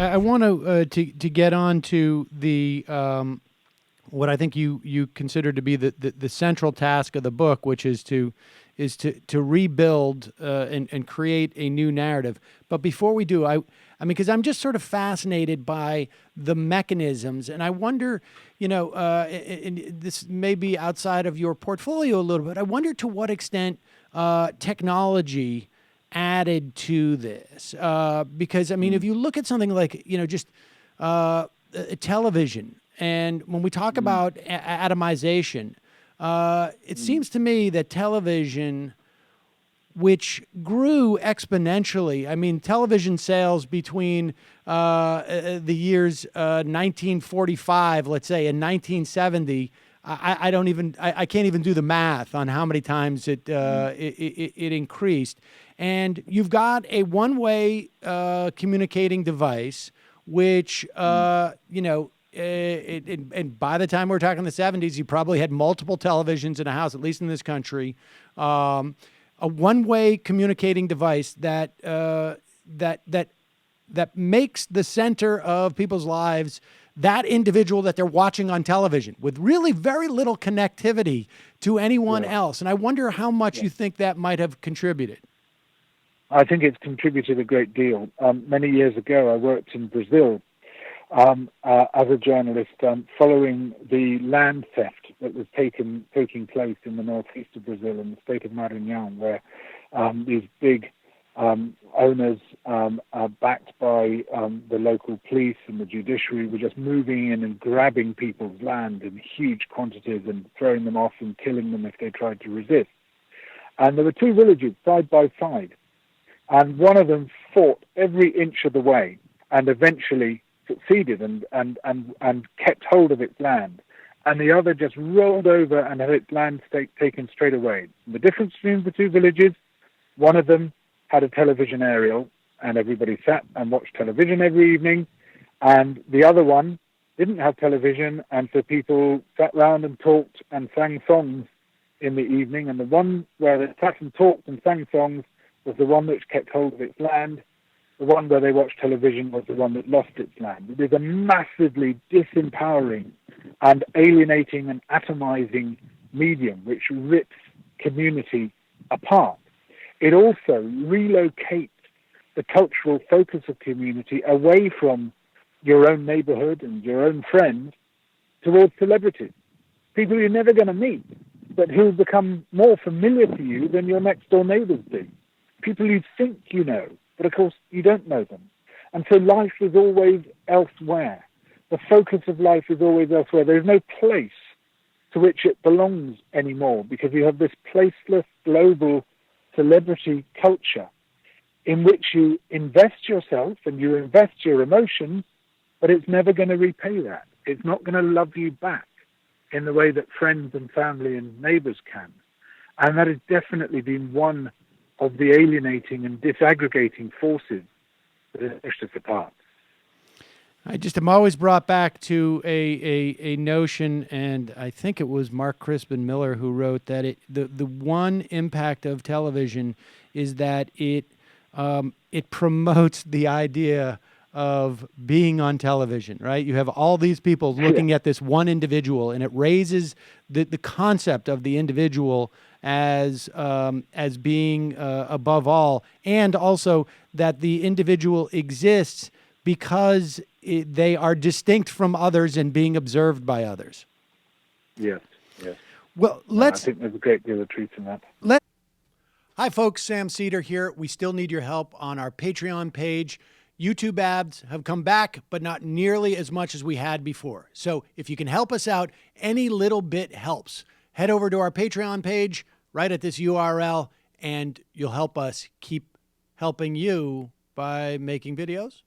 I want to get on to the what I think you consider to be the central task of the book, which is to rebuild and create a new narrative. But before we do, I mean, because I'm just sort of fascinated by the mechanisms, and I wonder, and this may be outside of your portfolio a little bit. I wonder to what extent technology added to this, because I mean, if you look at something like just television, and when we talk about atomization, it seems to me that television, which grew exponentially. I mean, television sales between the years 1945, let's say, and 1970. I can't even do the math on how many times it increased. And you've got a one-way communicating device, which and by the time we're talking the 70s, you probably had multiple televisions in a house, at least in this country. A one-way communicating device that makes the center of people's lives that individual that they're watching on television, with really very little connectivity to anyone else. And I wonder how much you think that might have contributed. I think it's contributed a great deal. Many years ago, I worked in Brazil as a journalist, following the land theft that was taking place in the northeast of Brazil, in the state of Maranhão, where these big owners, backed by the local police and the judiciary, were just moving in and grabbing people's land in huge quantities and throwing them off and killing them if they tried to resist. And there were two villages side by side, and one of them fought every inch of the way and eventually succeeded and kept hold of its land. And the other just rolled over and had its land taken straight away. And the difference between the two villages, one of them had a television aerial, and everybody sat and watched television every evening, and the other one didn't have television, and so people sat round and talked and sang songs in the evening. And the one where they sat and talked and sang songs was the one which kept hold of its land. The one where they watched television was the one that lost its land. It is a massively disempowering and alienating and atomizing medium which rips community apart. It also relocates the cultural focus of community away from your own neighborhood and your own friends towards celebrities, people you're never going to meet, but who become more familiar to you than your next door neighbors do. People you think you know, but of course you don't know them. And so life is always elsewhere. The focus of life is always elsewhere. There's no place to which it belongs anymore, because you have this placeless global celebrity culture in which you invest yourself and you invest your emotions, but it's never going to repay that. It's not going to love you back in the way that friends and family and neighbors can. And that has definitely been one of the alienating and disaggregating forces that has pushed us apart. I just am always brought back to a notion, and I think it was Mark Crispin Miller who wrote that the one impact of television is that it promotes the idea of being on television, right? You have all these people looking at this one individual, and it raises the concept of the individual as being above all, and also that the individual exists because they are distinct from others and being observed by others. Yes, yes. Well, I think there's a great deal of truth in that. Hi, folks. Sam Seder here. We still need your help on our Patreon page. YouTube ads have come back, but not nearly as much as we had before. So if you can help us out, any little bit helps. Head over to our Patreon page right at this URL, and you'll help us keep helping you by making videos